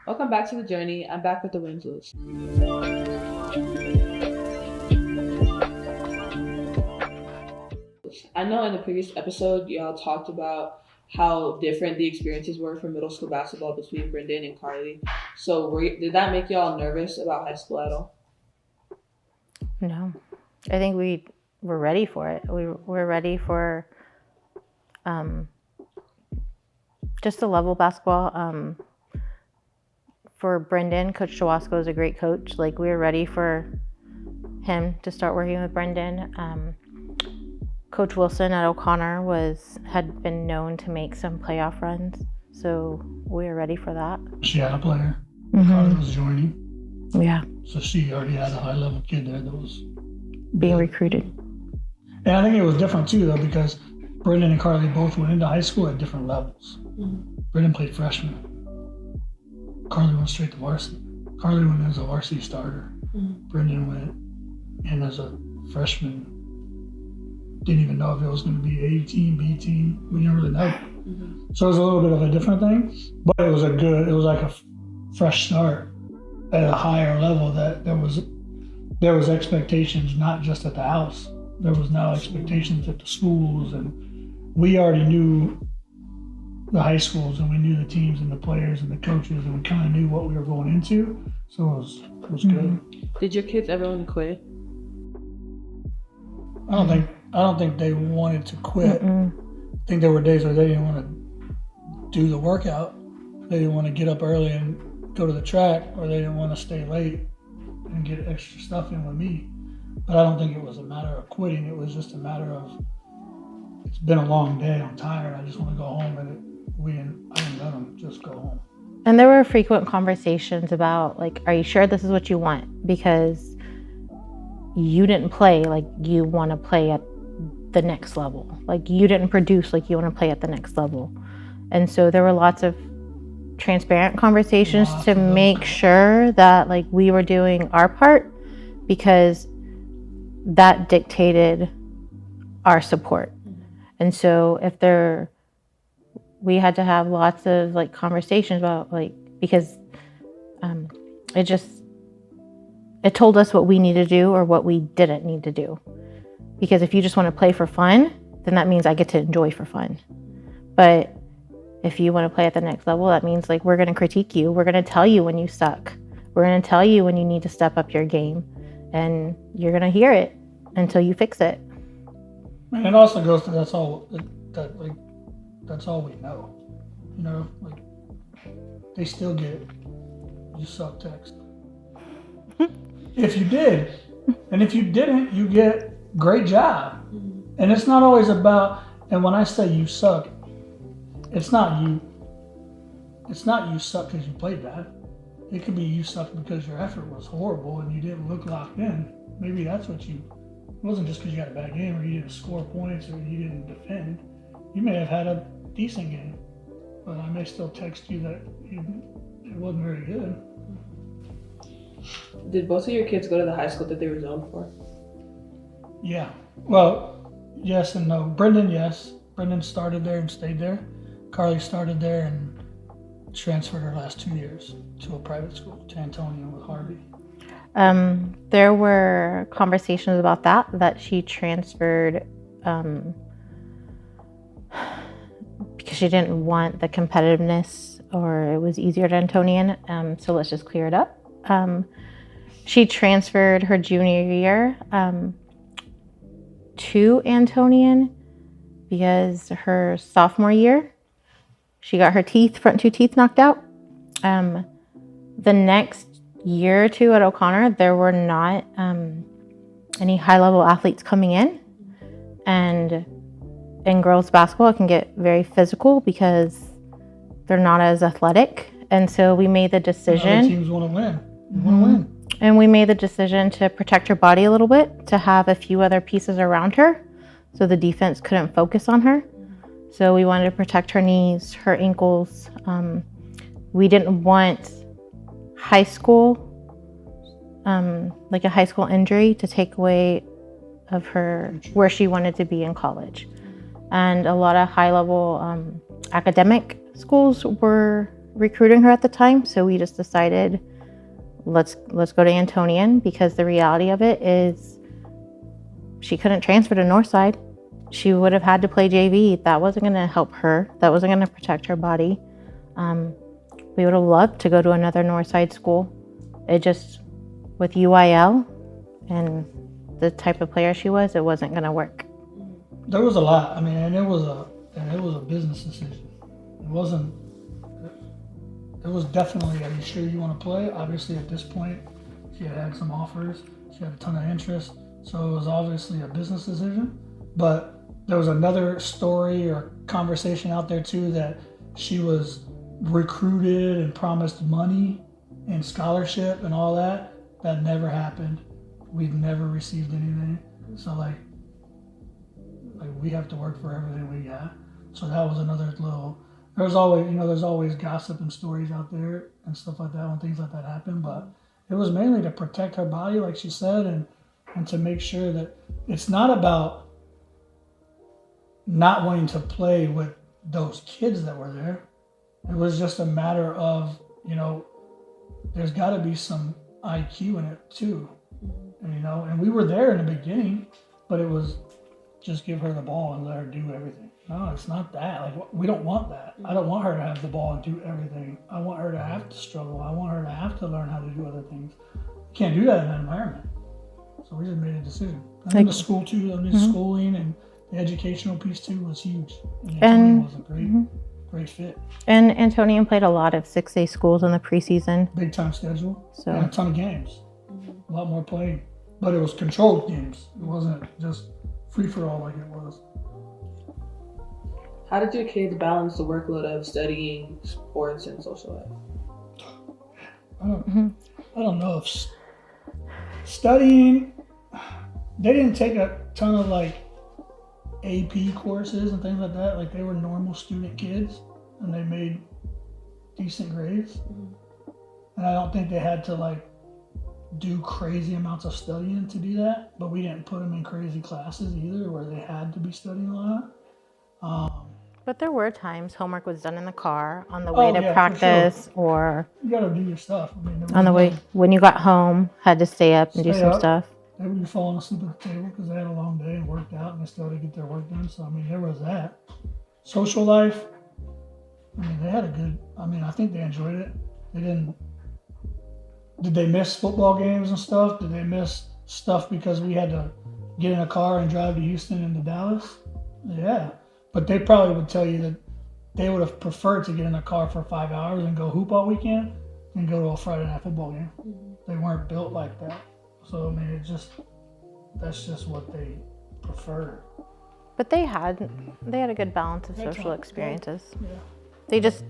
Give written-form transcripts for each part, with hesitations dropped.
Welcome back to the journey. I'm back with the Wenzels. I know in the previous episode, y'all talked about how different the experiences were for middle school basketball between Brendan and Carleigh. So, did that make y'all nervous about high school at all? No, I think we were ready for it. We're ready for just a level basketball. For Brendan, Coach Chawasco is a great coach. Like, we were ready for him to start working with Brendan. Coach Wilson at O'Connor had been known to make some playoff runs, so we were ready for that. She had a player. Carleigh was joining. Yeah, So she already had a high-level kid there that was being recruited. And I think it was different too, though, because Brendan and Carleigh both went into high school at different levels. Brendan played freshman. Carleigh went straight to varsity. Carleigh went as a varsity starter. Brendan went in as a freshman. Didn't even know if it was going to be A team, B team. We didn't really know. So it was a little bit of a different thing, but it was like a fresh start at a higher level. That there was expectations not just at the house. There was now expectations at the schools, and we already knew the high schools, and we knew the teams and the players and the coaches, and we kind of knew what we were going into. So it was good. Did your kids ever want to quit? I don't think they wanted to quit. I think there were days where they didn't want to do the workout. They didn't want to get up early and go to the track, or they didn't want to stay late and get extra stuff in with me. But I don't think it was a matter of quitting. It was just a matter of, it's been a long day, I'm tired, I just want to go home. And I didn't let them just go home. And there were frequent conversations about, like, are you sure this is what you want? Because you didn't play like you want to play at the next level. Like, you didn't produce like you want to play at the next level. And so there were lots of transparent conversations to make sure that, like, we were doing our part, because that dictated our support. And so we had to have lots of, like, conversations about, like, because it told us what we need to do or what we didn't need to do. Because if you just want to play for fun, then that means I get to enjoy for fun. But if you want to play at the next level, that means, like, we're going to critique you. We're going to tell you when you suck. We're going to tell you when you need to step up your game. And you're going to hear it until you fix it. And it also goes to that's all we know. You know, like, they still get you suck text. If you did, and if you didn't, you get great job. And it's not always about, and when I say you suck, it's not you suck because you played bad. It could be you suck because your effort was horrible and you didn't look locked in. Maybe that's what it wasn't just because you had a bad game or you didn't score points or you didn't defend. You may have had a decent game, but I may still text you that it wasn't very good. Did both of your kids go to the high school that they were zoned for? Yeah. Well, yes and no. Brendan, yes. Brendan started there and stayed there. Carleigh started there and transferred her last 2 years to a private school, to Antonian with Harvey. There were conversations about that she transferred because she didn't want the competitiveness, or it was easier at Antonian. So let's just clear it up. She transferred her junior year to Antonian because her sophomore year, she got her front two teeth knocked out. The next year or two at O'Connor, there were not any high-level athletes coming in. And in girls basketball, it can get very physical because they're not as athletic. And so we made the decision. Other teams want to win. You want to win. And we made the decision to protect her body a little bit, to have a few other pieces around her so the defense couldn't focus on her. So we wanted to protect her knees, her ankles. We didn't want high school, like a high school injury, to take away of her where she wanted to be in college. And a lot of high-level academic schools were recruiting her at the time, so we just decided let's go to Antonian, because the reality of it is she couldn't transfer to Northside. She would have had to play JV. That wasn't going to help her. That wasn't going to protect her body. We would have loved to go to another Northside school. It just, with UIL and the type of player she was, it wasn't going to work. There was a lot. I mean, and it was a business decision. It wasn't. It was definitely, are you sure you want to play? Obviously, at this point, she had some offers. She had a ton of interest. So it was obviously a business decision. But there was another story or conversation out there too, that she was recruited and promised money and scholarship and all that. That never happened. We've never received anything. So like we have to work for everything we got. So that was another little. There's always gossip and stories out there and stuff like that when things like that happen. But it was mainly to protect her body, like she said, and to make sure that it's not about not wanting to play with those kids that were there. It was just a matter of, there's got to be some IQ in it too. And we were there in the beginning, but it was just give her the ball and let her do everything. No, it's not that. Like, we don't want that. I don't want her to have the ball and do everything. I want her to have to struggle. I want her to have to learn how to do other things. You can't do that in that environment. So we just made a decision. And then the school too, schooling and the educational piece too was huge. And Antonian was a great fit. And Antonian played a lot of 6A schools in the preseason. Big time schedule. So. And a ton of games. A lot more playing. But it was controlled games. It wasn't just free for all like it was. How did your kids balance the workload of studying, sports, and social life? I don't know if studying, they didn't take a ton of like AP courses and things like that. Like, they were normal student kids and they made decent grades. And I don't think they had to like do crazy amounts of studying to do that, but we didn't put them in crazy classes either where they had to be studying a lot. But there were times homework was done in the car on the way to practice, or you gotta do your stuff. I mean, on the way when you got home, had to stay up and do some stuff. They would be falling asleep at the table because they had a long day and worked out, and they still had to get their work done. So I mean, there was that. Social life. I mean, they had a good. I mean, I think they enjoyed it. They didn't. Did they miss football games and stuff? Did they miss stuff because we had to get in a car and drive to Houston and to Dallas? Yeah. But they probably would tell you that they would have preferred to get in a car for 5 hours and go hoop all weekend than go to a Friday night football game. They weren't built like that. So, I mean, that's just what they preferred. But they had a good balance of social experiences. Yeah. They just,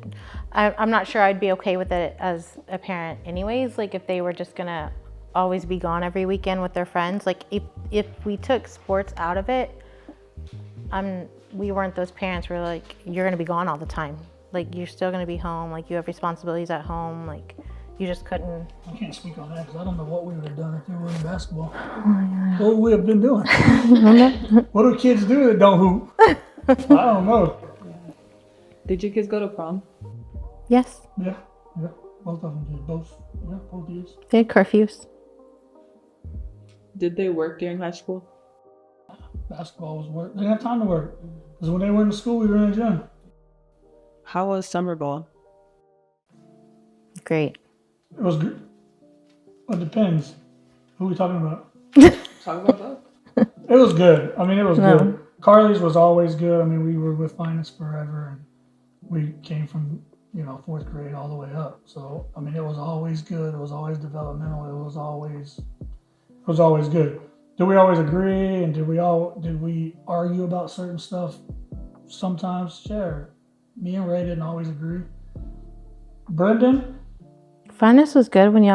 I'm not sure I'd be okay with it as a parent anyways. Like, if they were just gonna always be gone every weekend with their friends. Like, if we took sports out of it, we weren't those parents who were like, you're gonna be gone all the time. Like, you're still gonna be home. Like, you have responsibilities at home. Like, you just couldn't. I can't speak on that because I don't know what we would have done if we were in basketball. What would we have been doing? What do kids do that don't hoop? I don't know. Did your kids go to prom? Yes. Yeah. Both of them did. Both years. They had curfews. Did they work during high school? Basketball was work. They didn't have time to work. Because when they went to school, we were in the gym. How was summer ball? Great. It was good. It depends. Who are we talking about? Talk about both. It was good. I mean, it was good. Carleigh's was always good. I mean, we were with Finest forever, and we came from, 4th grade all the way up. So, I mean, it was always good. It was always developmental. It was always good. Did we always agree? And did we argue about certain stuff? Sometimes, sure. Me and Ray didn't always agree. Brendan? Finest was good when you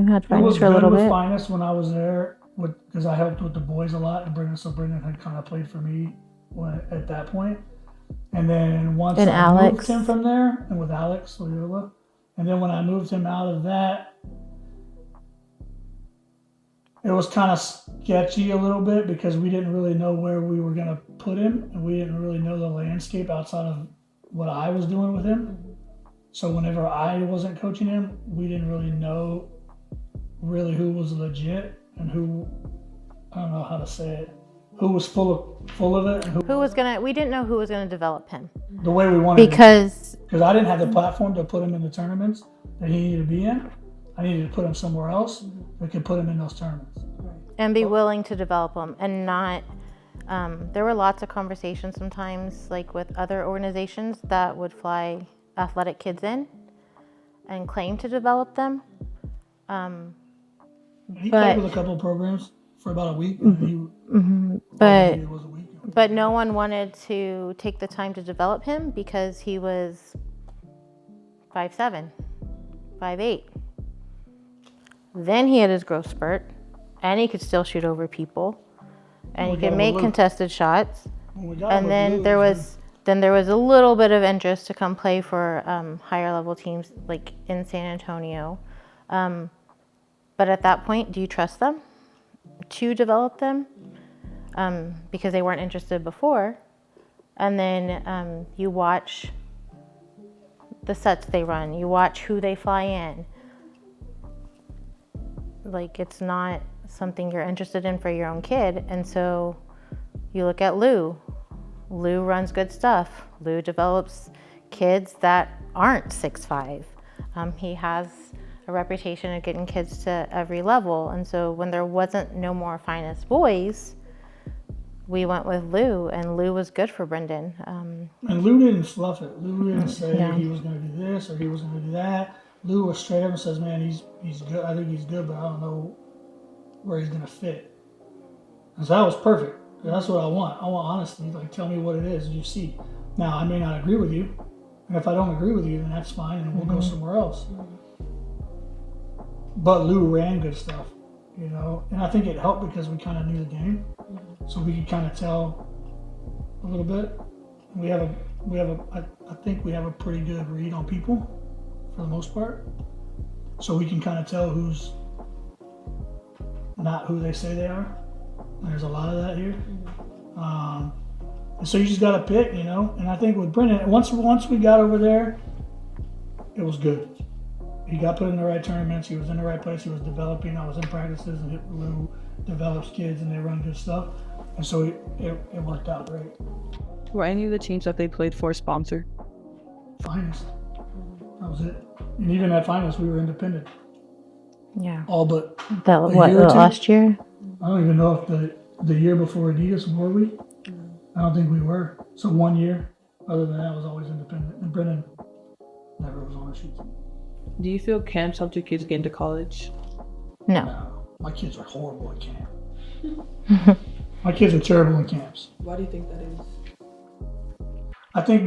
had Finest for a little bit. It was good with Finest when I was there, because I helped with the boys a lot, and Brendan had kind of played for me at that point. And then once I moved him from there, and with Alex Loyola, and then when I moved him out of that, it was kind of sketchy a little bit because we didn't really know where we were going to put him, and we didn't really know the landscape outside of what I was doing with him. So whenever I wasn't coaching him, we didn't really know who was legit and who, I don't know how to say it, who was full of it, and we didn't know who was gonna develop him. The way we wanted because I didn't have the platform to put him in the tournaments that he needed to be in. I needed to put him somewhere else that could put him in those tournaments. And be willing to develop them and not, there were lots of conversations sometimes like with other organizations that would fly athletic kids in and claim to develop them. He played with a couple of programs for about a week. And But no one wanted to take the time to develop him because he was 5'7", 5'8". Then he had his growth spurt, and he could still shoot over people, and he could make contested shots. And then there was a little bit of interest to come play for higher level teams like in San Antonio. But at that point, do you trust them to develop them? Because they weren't interested before. And then you watch the sets they run, you watch who they fly in. Like, it's not something you're interested in for your own kid. And so you look at Lou. Lou runs good stuff. Lou develops kids that aren't 6'5". He has a reputation of getting kids to every level. And so when there wasn't no more finest boys, we went with Lou, and Lou was good for Brendan. And Lou didn't fluff it. Lou didn't say he was going to do this or he was going to do that. Lou was straight up and says, man, he's good. I think he's good, but I don't know where he's going to fit. And so that was perfect. That's what I want. I want honesty. Like, tell me what it is you see. Now, I may not agree with you. And if I don't agree with you, then that's fine, and we'll go somewhere else. But Lou ran good stuff, you know. And I think it helped because we kind of knew the game. So we could kind of tell a little bit. I think we have a pretty good read on people for the most part. So we can kind of tell who's not who they say they are. And there's a lot of that here. And so you just got to pick, you know. And I think with Brendan, once we got over there, it was good. He got put in the right tournaments. He was in the right place. He was developing. I was in practices, and Lou develops kids, and they run good stuff. And so it worked out great. Were any of the teams that they played for sponsored? Finest. That was it. And even at finest, we were independent. Yeah. All but last year? I don't even know if the year before Adidas were we. I don't think we were. So 1 year. Other than that, I was always independent. And Brendan never was on a shoot team. Do you feel camps helped your kids get into college? No. My kids are horrible at camp. My kids are terrible in camps. Why do you think that is? I think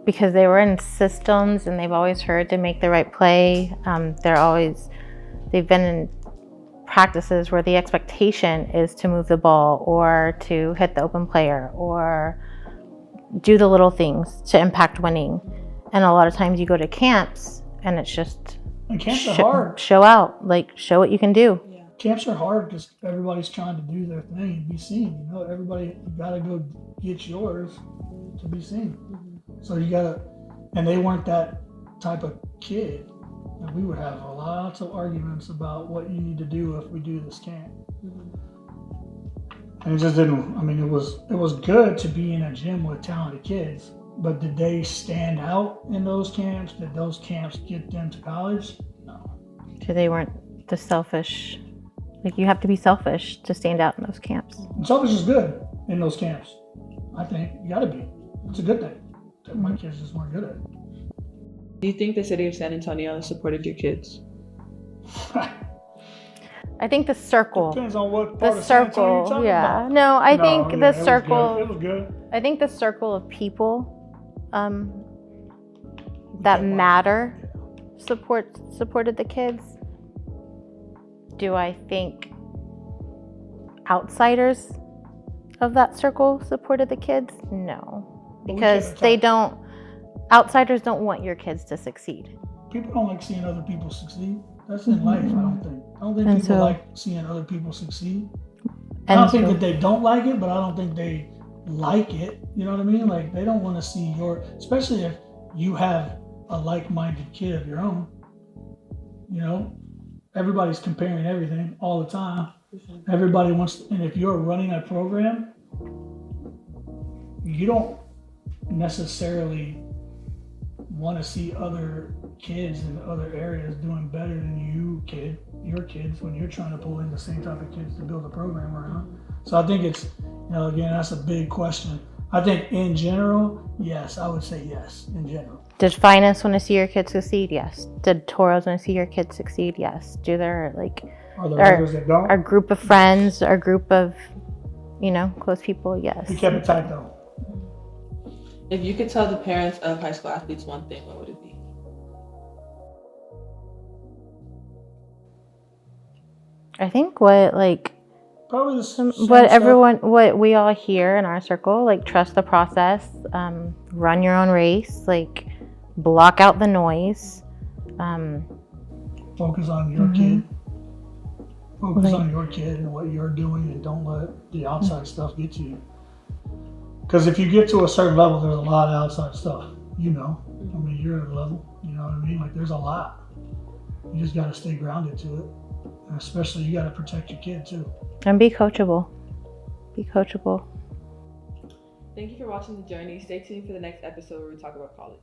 because they were in systems and they've always heard to make the right play. They've been in practices where the expectation is to move the ball or to hit the open player or do the little things to impact winning. And a lot of times you go to camps and it's just camps are hard. Show out, like show what you can do. Yeah. Camps are hard because everybody's trying to do their thing and be seen. You know, you gotta go get yours to be seen. So you gotta, and they weren't that type of kid. And we would have lots of arguments about what you need to do if we do this camp. And it just didn't. I mean, it was good to be in a gym with talented kids. But did they stand out in those camps? Did those camps get them to college? No. So they weren't the selfish. Like, you have to be selfish to stand out in those camps. And selfish is good in those camps. I think you gotta be. It's a good thing. That my kids just weren't good at it. Do you think the city of San Antonio has supported your kids? I think the circle. Depends on what part The of San Antonio you're circle, talking yeah. about. No, I think the it was circle. good. It was good. I think the circle of people that matter supported the kids. Do I think outsiders of that circle supported the kids? No, because outsiders don't want your kids to succeed. People don't like seeing other people succeed. That's in life, I don't think people like seeing other people succeed. I don't think that they don't like it, but I don't think they like it. You know what I mean? Like they don't want to see especially if you have a like-minded kid of your own. You know, everybody's comparing everything all the time. Everybody wants, and if you're running a program, you don't necessarily want to see other kids in other areas doing better than your kids when you're trying to pull in the same type of kids to build a program around. So I think it's, again, that's a big question. I think in general, yes, I would say yes, in general. Did finance want to see your kids succeed? Yes. Did Toros want to see your kids succeed? Yes. Do there Are there others that don't? Our group of friends, our group of, close people? Yes. We kept it tight though. If you could tell the parents of high school athletes one thing, what would it be? I think what probably the same what we all hear in our circle, trust the process, run your own race, block out the noise, focus on your kid. Focus on your kid and what you're doing, and don't let the outside stuff get to you. Because if you get to a certain level, there's a lot of outside stuff. I mean, you're at a level. You know what I mean? There's a lot. You just got to stay grounded to it. And especially, you got to protect your kid too. And be coachable. Be coachable. Thank you for watching The Journey. Stay tuned for the next episode where we talk about college.